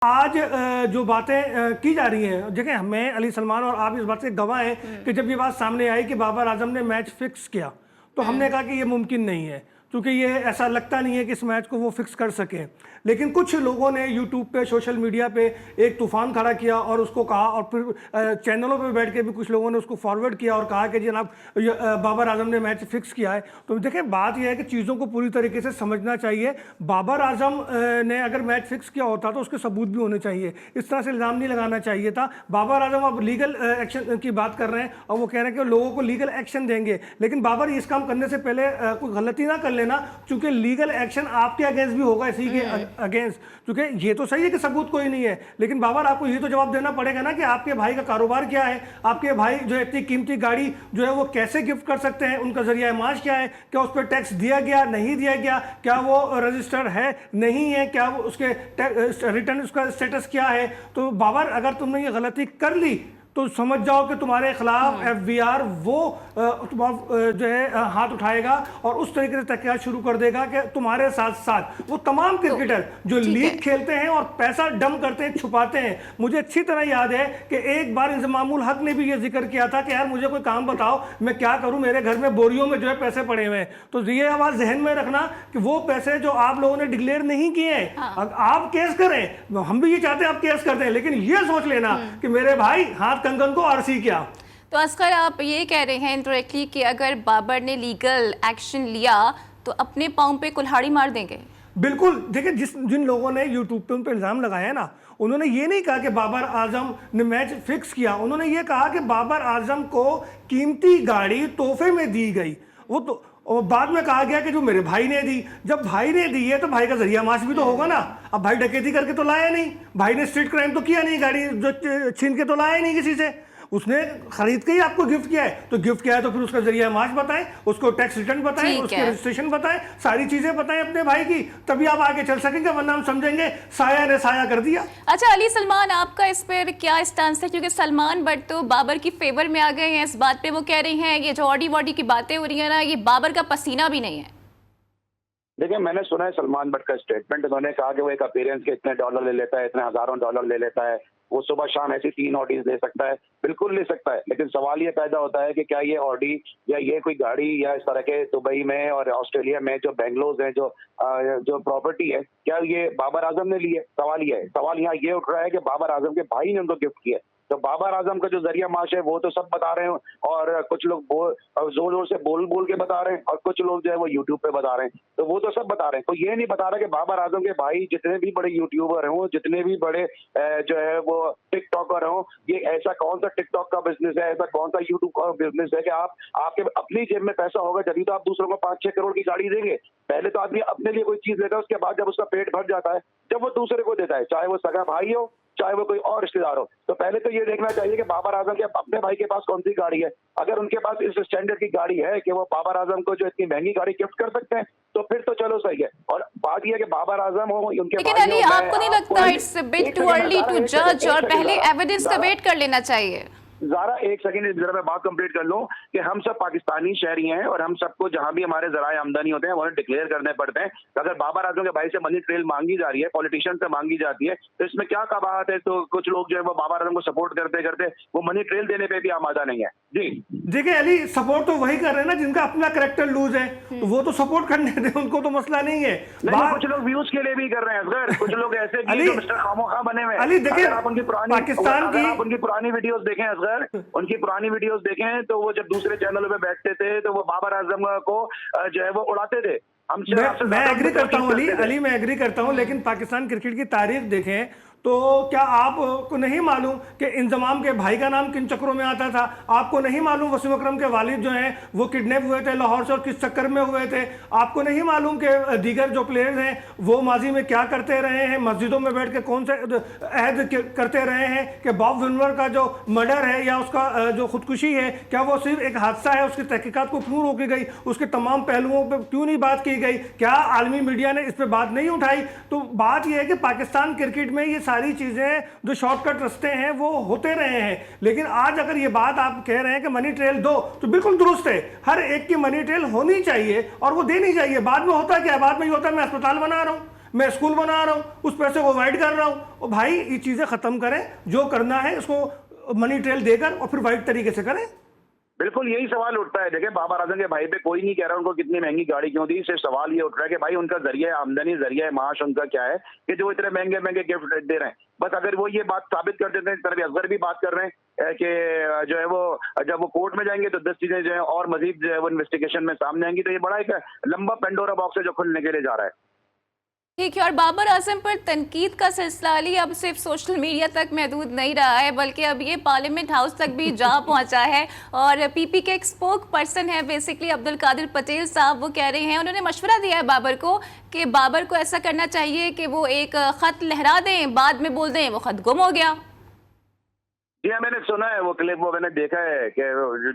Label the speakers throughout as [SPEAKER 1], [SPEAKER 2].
[SPEAKER 1] आज जो बातें की जा रही हैं, देखिए मैं अली सलमान और आप इस बात से गवाह हैं कि जब ये बात सामने आई कि बाबर आजम ने मैच फिक्स किया तो हमने कहा कि ये मुमकिन नहीं है, क्योंकि ये ऐसा लगता नहीं है कि इस मैच को वो फिक्स कर सके। लेकिन कुछ लोगों ने यूट्यूब पे, सोशल मीडिया पे एक तूफान खड़ा किया और उसको कहा, और फिर चैनलों पे बैठ के भी कुछ लोगों ने उसको फॉरवर्ड किया और कहा कि जनाब बाबर आजम ने मैच फिक्स किया है। तो देखें, बात यह है कि चीज़ों को पूरी तरीके से समझना चाहिए। बाबर आजम ने अगर मैच फिक्स किया होता तो उसके सबूत भी होने चाहिए, इस तरह से इल्ज़ाम नहीं लगाना चाहिए था। बाबर आजम अब लीगल एक्शन की बात कर रहे हैं और वो कह रहे हैं कि लोगों को लीगल एक्शन देंगे, लेकिन बाबर इस काम करने से पहले कोई गलती ना कर लेना, क्योंकि लीगल एक्शन आपके अगेंस्ट भी होगा, इसी के अगेंस्ट। क्योंकि ये तो सही है कि सबूत कोई नहीं है, लेकिन बाबर आपको ये तो जवाब देना पड़ेगा ना कि आपके भाई का कारोबार क्या है, आपके भाई जो है इतनी कीमती गाड़ी जो है वो कैसे गिफ्ट कर सकते हैं, उनका जरिया माश क्या है, क्या उस पर टैक्स दिया गया, नहीं दिया गया, क्या वो रजिस्टर्ड है, नहीं है, क्या वो उसके रिटर्न उसका स्टेटस क्या है। तो बाबर, अगर तुमने ये गलती कर ली तो समझ जाओ कि तुम्हारे खिलाफ एफबीआर वो जो है हाथ उठाएगा और उस तरीके से तहकीकात शुरू कर देगा कि तुम्हारे साथ साथ वो तमाम क्रिकेटर जो लीग खेलते हैं और पैसा डम करते हैं, छुपाते हैं। मुझे अच्छी तरह याद है कि एक बार इंजमामुल हक ने भी ये जिक्र किया था कि यार मुझे कोई काम बताओ, मैं क्या करूं, मेरे घर में बोरियों में जो है पैसे पड़े हुए हैं। तो ये आवाज जहन में रखना कि वो पैसे जो आप लोगों ने डिक्लेयर नहीं किए हैं, आप केस करें, हम भी ये चाहते हैं आप केस करते हैं, लेकिन ये सोच लेना कि मेरे भाई हाथ कंगन को आरसी किया।
[SPEAKER 2] तो असगर, आप ये कह रहे हैं इनडायरेक्टली कि अगर बाबर ने लीगल एक्शन लिया तो अपने पांव पे कुल्हाड़ी मार देंगे?
[SPEAKER 1] बिल्कुल। देखिए, जिन लोगों ने यूट्यूब पे उन पर इल्ज़ाम लगाया है ना, उन्होंने ये नहीं कहा कि बाबर आजम ने मैच फिक्स किया, उन्होंने ये कहा कि बाबर आजम को कीमती गाड़ी तोहफे में दी गई। वो तो और बाद में कहा गया कि जो मेरे भाई ने दी। जब भाई ने दी है तो भाई का जरिया माश भी तो होगा ना। अब भाई डकैती करके तो लाया नहीं, भाई ने स्ट्रीट क्राइम तो किया नहीं, गाड़ी जो छीन के तो लाया नहीं किसी से, उसने खरीद के ही आपको गिफ्ट किया है। तो गिफ्ट किया है तो फिर उसका जरिया माश बताएं, उसको टैक्स रिटर्न बताएं, उसके रजिस्ट्रेशन बताएं, सारी चीजें बताएं अपने भाई की, तभी आप आगे चल सकेंगे, वरना हम समझेंगे साया ने साया कर दिया।
[SPEAKER 2] अच्छा अली सलमान, आपका इस पर क्या स्टांस है? क्योंकि सलमान बट तो बाबर की फेवर में आ गए हैं इस बात पे, वो कह रही हैं ये जो ऑडी वॉडी की बातें हो रही है ना, ये बाबर का पसीना भी नहीं है।
[SPEAKER 3] देखिए, मैंने सुना है सलमान भट्ट का स्टेटमेंट, उन्होंने कहा कि वो एक अपीयरेंस के इतने डॉलर ले लेता है, इतने हजारों डॉलर ले लेता है, वो सुबह शाम ऐसी 3 ऑडीज ले सकता है। बिल्कुल ले सकता है, लेकिन सवाल ये पैदा होता है कि क्या ये ऑडी या ये कोई गाड़ी या इस तरह के दुबई में और ऑस्ट्रेलिया में जो बेंगलोर है, जो प्रॉपर्टी है, क्या ये बाबर आजम ने ली है? सवाल ये है। सवाल यहाँ ये उठ रहा है कि बाबर आजम के भाई ने उनको गिफ्ट किया। तो बाबर आजम का जो जरिया माश है वो तो सब बता रहे हैं, और कुछ लोग जोर जोर से बोल के बता रहे हैं, और कुछ लोग जो है वो यूट्यूब पे बता रहे हैं। तो वो तो सब बता रहे हैं, तो ये नहीं बता रहा कि बाबर आजम के भाई जितने भी बड़े यूट्यूबर हों, जितने भी बड़े जो है वो टिकटॉकर हों, ये ऐसा कौन सा टिकटॉक का बिजनेस है, ऐसा कौन सा यूट्यूब का बिजनेस है कि आपके अपनी जेब में पैसा होगा जब तो आप दूसरों को 5-6 करोड़ की गाड़ी देंगे। पहले तो आदमी अपने लिए कोई चीज लेता है, उसके बाद जब उसका पेट भर जाता है, जब वो दूसरे को देता है, चाहे वो सगा भाई हो, चाहे वो कोई और रिश्तेदार हो, तो पहले तो ये देखना चाहिए कि बाबर आजम के अपने भाई के पास कौन सी गाड़ी है। अगर उनके पास इस स्टैंडर्ड की गाड़ी है कि वो बाबर आजम को जो इतनी महंगी गाड़ी गिफ्ट कर सकते हैं, तो फिर तो चलो सही है। और बात यह है कि बाबर आजम हो, उनके
[SPEAKER 2] लेकिन अली, आपको नहीं लगता it's a bit too early to जज, और पहले एविडेंस का वेट कर लेना चाहिए?
[SPEAKER 3] ज़रा एक सेकंड, जरा मैं बात कंप्लीट कर लूं कि हम सब पाकिस्तानी शहरी हैं, और हम सबको जहां भी हमारे जराए आमदनी होते हैं वो डिक्लेयर करने पड़ते हैं। अगर बाबर आजम के भाई से मनी ट्रेल मांगी जा रही है, पॉलिटिशियन से मांगी जाती है, तो इसमें क्या कबाहत है? तो कुछ लोग जो है वो बाबर आजम को सपोर्ट करते करते वो मनी ट्रेल देने पे भी आमादा नहीं है। जी
[SPEAKER 1] देखिए अली, सपोर्ट तो वही कर रहे हैं ना जिनका अपना कैरेक्टर लूज है, तो वो तो सपोर्ट करने दें, उनको तो मसला नहीं है।
[SPEAKER 3] कुछ लोग व्यूज के लिए भी कर रहे हैं अगर, कुछ लोग ऐसे जो मिस्टर खामोखा बने हुए हैं।
[SPEAKER 1] अली देखिए,
[SPEAKER 3] आप उनकी पुरानी वीडियोस देखें असगर, उनकी पुरानी वीडियोस देखें, तो वो जब दूसरे चैनलों पे बैठते थे तो वो बाबर आजम को जो है वो उड़ाते थे।
[SPEAKER 1] मैं एग्री करता हूं अली, मैं एग्री करता हूं, लेकिन पाकिस्तान क्रिकेट की तारीख देखें तो क्या आपको नहीं मालूम कि इंजमाम के भाई का नाम किन चक्रों में आता था? आपको नहीं मालूम वसीम अकरम के वालिद जो हैं वो किडनैप हुए थे लाहौर से और किस चक्कर में हुए थे? आपको नहीं मालूम कि दीगर जो प्लेयर्स हैं वो माजी में क्या करते रहे हैं, मस्जिदों में बैठ के कौन से अहद करते रहे हैं? कि बॉब विल्मर का जो मर्डर है या उसका जो खुदकुशी है, क्या वो सिर्फ एक हादसा है? उसकी तहकीकात को क्यों रोकी गई? उसके तमाम पहलुओं पर क्यों नहीं बात की गई? क्या आलमी मीडिया ने इस पर बात नहीं उठाई? तो बात यह है कि पाकिस्तान क्रिकेट में ये सारी चीजें जो शॉर्टकट रास्ते हैं वो होते रहे हैं, लेकिन आज अगर ये बात आप कह रहे हैं कि मनी ट्रेल दो, तो बिल्कुल दुरुस्त है, हर एक की मनी ट्रेल होनी चाहिए और वो देनी चाहिए। बाद में होता क्या है? बाद में ये होता है मैं अस्पताल बना रहा हूं, मैं स्कूल बना रहा हूँ, उस पैसे को वाइट कर रहा हूँ। और भाई ये चीज़ें ख़त्म करें, जो करना है उसको मनी ट्रेल देकर और फिर वाइट तरीके से करें।
[SPEAKER 3] बिल्कुल यही सवाल उठता है। देखिए बाबर आजम के भाई पे कोई नहीं कह रहा उनको कितनी महंगी गाड़ी क्यों दी, सिर्फ सवाल ये उठ रहा है कि भाई उनका जरिया आमदनी, जरिया माश उनका क्या है कि जो इतने महंगे महंगे गिफ्ट दे रहे हैं। बस अगर वो ये बात साबित कर देते हैं, तरह अजगर भी बात कर रहे हैं कि जो है वो जब वो कोर्ट में जाएंगे तो 10 चीजें जो है और मजीद जो है वो इन्वेस्टिगेशन में सामने आएंगी। तो ये बड़ा एक लंबा पेंडोरा बॉक्स है जो खुलने के लिए जा रहा है।
[SPEAKER 2] ठीक है, और बाबर आजम पर तनकीद का सिलसिला अली अब सिर्फ सोशल मीडिया तक महदूद नहीं रहा है, बल्कि अब ये पार्लियामेंट हाउस तक भी जा पहुंचा है। और पीपी के एक स्पोक पर्सन है बेसिकली अब्दुल कादिर पटेल साहब, वो कह रहे हैं, उन्होंने मशवरा दिया है बाबर को कि बाबर को ऐसा करना चाहिए कि वो एक खत लहरा दें, बाद में बोल दें वो खत गुम हो गया।
[SPEAKER 3] जी हाँ, मैंने सुना है वो क्लिप, वो मैंने देखा है कि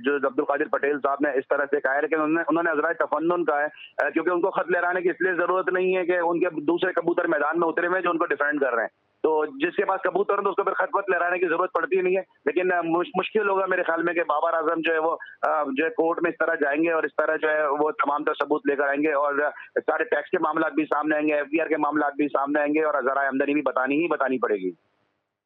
[SPEAKER 3] जो अब्दुल कादिर पटेल साहब ने इस तरह से कहा है, लेकिन उन्होंने अजराए तफन्नुन कहा है क्योंकि उनको खत लहराने की इसलिए जरूरत नहीं है कि उनके दूसरे कबूतर मैदान में उतरे हुए जो उनको डिफेंड कर रहे हैं। तो जिसके पास कबूतर तो उसको फिर खत वत लहराने की जरूरत पड़ती नहीं है। लेकिन मुश्किल होगा मेरे ख्याल में कि बाबर आजम जो है वो जो है कोर्ट में इस तरह जाएंगे और इस तरह जो है वो तमाम तर सबूत लेकर आएंगे और सारे टैक्स के मामला भी सामने आएंगे, FBR के मामला भी सामने आएंगे और जराए आमदनी भी बतानी ही बतानी पड़ेगी।